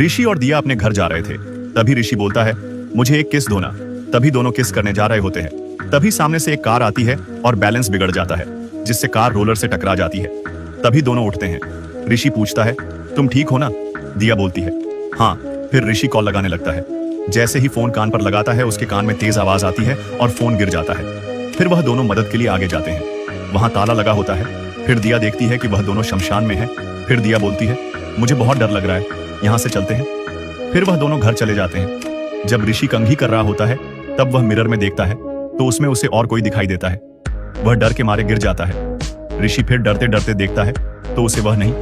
ऋषि और दिया अपने घर जा रहे थे। तभी ऋषि बोलता है, मुझे एक किस दो ना। तभी दोनों किस करने जा रहे होते हैं। तभी सामने से एक कार आती है और बैलेंस बिगड़ जाता है, जिससे कार रोलर से टकरा जाती है। तभी दोनों उठते हैं। ऋषि पूछता है, तुम ठीक हो ना? दिया बोलती है, हाँ। फिर ऋषि कॉल लगाने लगता है। जैसे ही फोन कान पर लगाता है, उसके कान में तेज आवाज आती है और फोन गिर जाता है। फिर वह दोनों मदद के लिए आगे जाते हैं। वहां ताला लगा होता है। फिर दिया देखती है कि वह दोनों शमशान में है। फिर दिया बोलती है, मुझे बहुत डर लग रहा है, यहाँ से चलते हैं। फिर वह दोनों घर चले जाते हैं। जब ऋषि कंघी कर रहा होता है, तब वह मिरर में देखता है तो उसमें उसे और कोई दिखाई देता है। वह डर के मारे गिर जाता है। ऋषि फिर डरते डरते देखता है तो उसे वह नहीं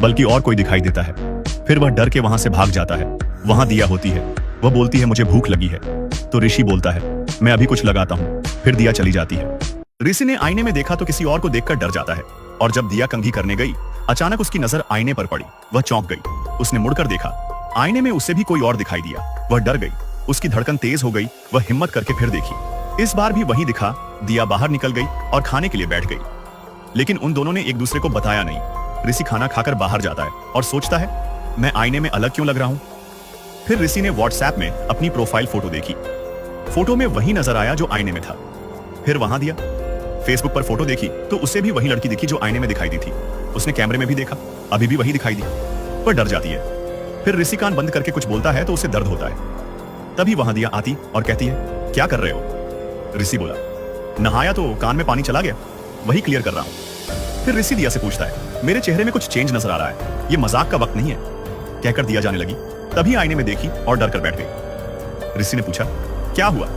बल्कि और कोई दिखाई देता है। फिर वह डर के वहां से भाग जाता है। वहां दिया होती है। वह बोलती है, मुझे भूख लगी है। तो ऋषि बोलता है, मैं अभी कुछ लगाता हूँ। फिर दिया चली जाती है। ऋषि ने आईने में देखा तो किसी और को देखकर डर जाता है। और जब दिया कंघी करने गई, अचानक उसकी नजर आईने पर पड़ी। वह चौंक गई। उसने मुड़कर देखा। आईने में उसे भी कोई और दिखाई दिया। वह डर गई। उसकी धड़कन तेज हो गई। वह हिम्मत करके फिर देखी। इस बार भी वही दिखा। दिया बाहर निकल गई और खाने के लिए बैठ गई। लेकिन उन दोनों ने एक दूसरे को बताया नहीं। ऋषि खाना खाकर बाहर जाता है और सोचता है, मैं आईने में अलग क्यों लग रहा हूं? फिर ऋषि ने व्हाट्सएप में अपनी प्रोफाइल फोटो देखी। फोटो में वही नजर आया जो आईने में था। फिर वहां दिया। फेसबुक पर फोटो देखी तो उसे भी वही लड़की दिखी जो आईने में दिखाई दी थी। उसने कैमरे में भी देखा, अभी भी वही दिखाई दी। वह डर जाती है। फिर ऋषि कान बंद करके कुछ बोलता है तो उसे दर्द होता है। तभी वहां दिया आती और कहती है, क्या कर रहे हो? ऋषि बोला, नहाया तो कान में पानी चला गया, वही क्लियर कर रहा हूं। फिर ऋषि दिया से पूछता है, मेरे चेहरे में कुछ चेंज नजर आ रहा है, ये मजाक का वक्त नहीं है। कहकर दिया जाने लगी। तभी आईने में देखी और डर कर बैठ गई। ऋषि ने पूछा, क्या हुआ?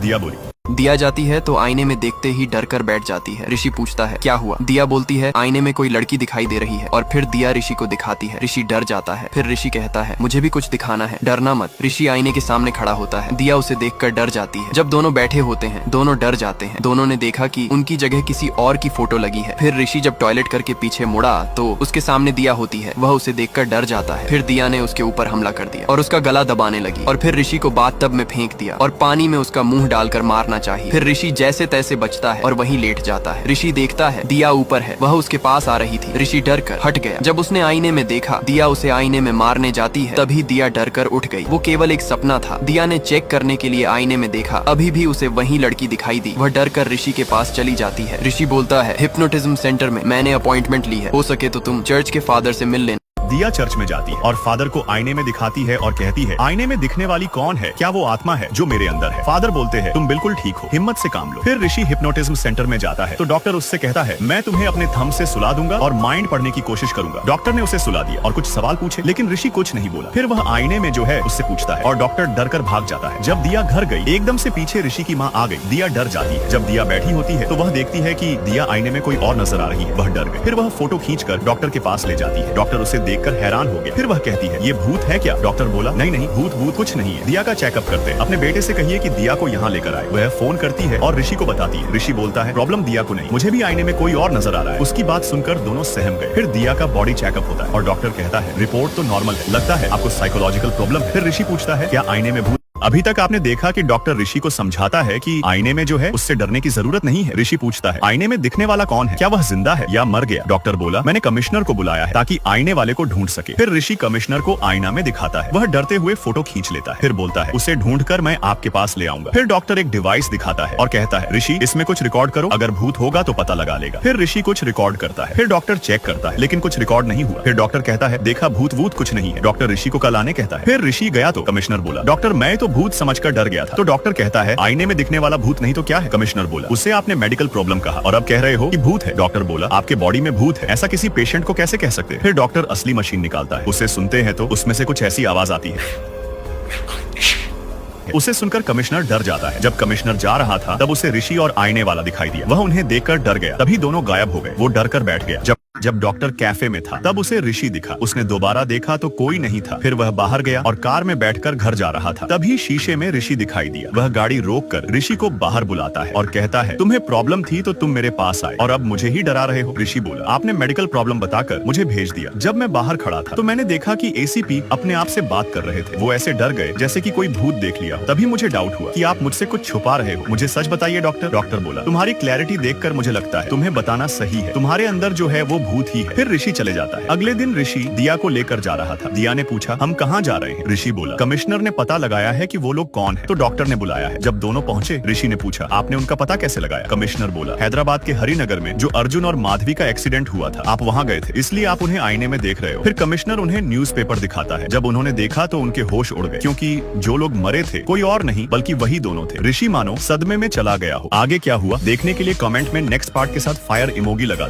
दिया बोली, दिया जाती है तो आईने में देखते ही डर कर बैठ जाती है। ऋषि पूछता है, क्या हुआ? दिया बोलती है, आईने में कोई लड़की दिखाई दे रही है। और फिर दिया ऋषि को दिखाती है। ऋषि डर जाता है। फिर ऋषि कहता है, मुझे भी कुछ दिखाना है, डरना मत। ऋषि आईने के सामने खड़ा होता है। दिया उसे देखकर डर जाती है। जब दोनों बैठे होते हैं, दोनों डर जाते हैं। दोनों ने देखा कि उनकी जगह किसी और की फोटो लगी है। फिर ऋषि जब टॉयलेट करके पीछे मुड़ा तो उसके सामने दिया होती है। वह उसे देखकर डर जाता है। फिर दिया ने उसके ऊपर हमला कर दिया और उसका गला दबाने लगी। और फिर ऋषि को बाथटब में फेंक दिया और पानी में उसका मुंह डालकर मारना चाहिए। फिर ऋषि जैसे तैसे बचता है और वहीं लेट जाता है। ऋषि देखता है दिया ऊपर है, वह उसके पास आ रही थी। ऋषि डर कर हट गया। जब उसने आईने में देखा दिया उसे आईने में मारने जाती है, तभी दिया डर कर उठ गई। वो केवल एक सपना था। दिया ने चेक करने के लिए आईने में देखा, अभी भी उसे वही लड़की दिखाई दी। वह डर कर ऋषि के पास चली जाती है। ऋषि बोलता है, हिप्नोटिज्म सेंटर में मैंने अपॉइंटमेंट ली है, हो सके तो तुम चर्च के फादर से मिल लेना। दिया चर्च में जाती है और फादर को आईने में दिखाती है और कहती है, आईने में दिखने वाली कौन है? क्या वो आत्मा है जो मेरे अंदर है? फादर बोलते हैं, तुम बिल्कुल ठीक हो, हिम्मत से काम लो। फिर ऋषि हिप्नोटिज्म सेंटर में जाता है तो डॉक्टर उससे कहता है, मैं तुम्हें अपने थंब से सुला दूंगा और माइंड पढ़ने की कोशिश करूंगा। डॉक्टर ने उसे सुला दिया और कुछ सवाल पूछे, लेकिन ऋषि कुछ नहीं बोला। फिर वह आईने में जो है उससे पूछता है और डॉक्टर डर कर भाग जाता है। जब दिया घर गई, एकदम से पीछे ऋषि की माँ आ गई। दिया डर जाती है। जब दिया बैठी होती है तो वह देखती है कि दिया आईने में कोई और नजर आ रही है। वह डर गई। फिर वह फोटो खींचकर डॉक्टर के पास ले जाती है। डॉक्टर उसे देखकर हैरान हो गया। फिर वह कहती है, ये भूत है क्या? डॉक्टर बोला, नहीं नहीं, भूत भूत कुछ नहीं है, दिया का चेकअप करते हैं। अपने बेटे से कहिए कि दिया को यहाँ लेकर आए। वह फोन करती है और ऋषि को बताती है। ऋषि बोलता है, प्रॉब्लम दिया को नहीं, मुझे भी आईने में कोई और नजर आ रहा है। उसकी बात सुनकर दोनों सहम गए। फिर दिया का बॉडी चेकअप होता है और डॉक्टर कहता है, रिपोर्ट तो नॉर्मल है, लगता है आपको साइकोलॉजिकल प्रॉब्लम है। फिर ऋषि पूछता है, क्या आईने में भूत? अभी तक आपने देखा कि डॉक्टर ऋषि को समझाता है कि आईने में जो है उससे डरने की जरूरत नहीं है। ऋषि पूछता है, आईने में दिखने वाला कौन है? क्या वह जिंदा है या मर गया? डॉक्टर बोला, मैंने कमिश्नर को बुलाया है ताकि आईने वाले को ढूंढ सके। फिर ऋषि कमिश्नर को आईना में दिखाता है। वह डरते हुए फोटो खींच लेता है। फिर बोलता है, उसे ढूंढकर मैं आपके पास ले आऊंगा। फिर डॉक्टर एक डिवाइस दिखाता है और कहता है, ऋषि इसमें कुछ रिकॉर्ड करो, अगर भूत होगा तो पता लगा लेगा। फिर ऋषि कुछ रिकॉर्ड करता है। फिर डॉक्टर चेक करता है, लेकिन कुछ रिकॉर्ड नहीं हुआ। फिर डॉक्टर कहता है, देखा, भूत वूत कुछ नहीं है। डॉक्टर ऋषि को कल आने कहता है। फिर ऋषि गया तो कमिश्नर बोला, डॉक्टर मैं तो भूत समझकर डर गया था। तो डॉक्टर कहता है, आईने में दिखने वाला भूत नहीं तो क्या है? कमिश्नर बोला, उससे आपने मेडिकल प्रॉब्लम कहा और अब कह रहे हो कि भूत है। डॉक्टर बोला, आपके बॉडी में भूत है, ऐसा किसी पेशेंट को कैसे कह सकते? फिर डॉक्टर असली मशीन निकालता है। उसे सुनते हैं तो उसमें से कुछ ऐसी आवाज आती है। उसे सुनकर कमिश्नर डर जाता है। जब कमिश्नर जा रहा था तब उसे ऋषि और आईने वाला दिखाई दिया। वह उन्हें देखकर डर गया। तभी दोनों गायब हो गए। वो डर कर बैठ गया। जब डॉक्टर कैफे में था तब उसे ऋषि दिखा। उसने दोबारा देखा तो कोई नहीं था। फिर वह बाहर गया और कार में बैठकर घर जा रहा था। तभी शीशे में ऋषि दिखाई दिया। वह गाड़ी रोककर ऋषि को बाहर बुलाता है और कहता है, तुम्हें प्रॉब्लम थी तो तुम मेरे पास आए और अब मुझे ही डरा रहे हो। ऋषि बोला, आपने मेडिकल प्रॉब्लम बताकर मुझे भेज दिया। जब मैं बाहर खड़ा था तो मैंने देखा कि एसीपी अपने आप से बात कर रहे थे। वो ऐसे डर गए जैसे कि कोई भूत देख लिया। तभी मुझे डाउट हुआ कि आप मुझसे कुछ छुपा रहे हो। मुझे सच बताइए डॉक्टर। डॉक्टर बोला, तुम्हारी क्लैरिटी देखकर मुझे लगता है तुम्हें बताना सही है। तुम्हारे अंदर जो है वो भूत ही है। फिर ऋषि चले जाता है। अगले दिन ऋषि दिया को लेकर जा रहा था। दिया ने पूछा, हम कहाँ जा रहे हैं? ऋषि बोला, कमिश्नर ने पता लगाया है कि वो लोग कौन है, तो डॉक्टर ने बुलाया है। जब दोनों पहुंचे, ऋषि ने पूछा, आपने उनका पता कैसे लगाया? कमिश्नर बोला, हैदराबाद के हरिनगर में जो अर्जुन और माधवी का एक्सीडेंट हुआ था, आप वहाँ गए थे, इसलिए आप उन्हें आईने में देख रहे हो। फिर कमिश्नर उन्हें न्यूज़पेपर दिखाता है। जब उन्होंने देखा तो उनके होश उड़ गए, क्योंकि जो लोग मरे थे कोई और नहीं बल्कि वही दोनों थे। ऋषि मानो सदमे में चला गया हो। आगे क्या हुआ देखने के लिए कमेंट में नेक्स्ट पार्ट के साथ फायर इमोजी लगा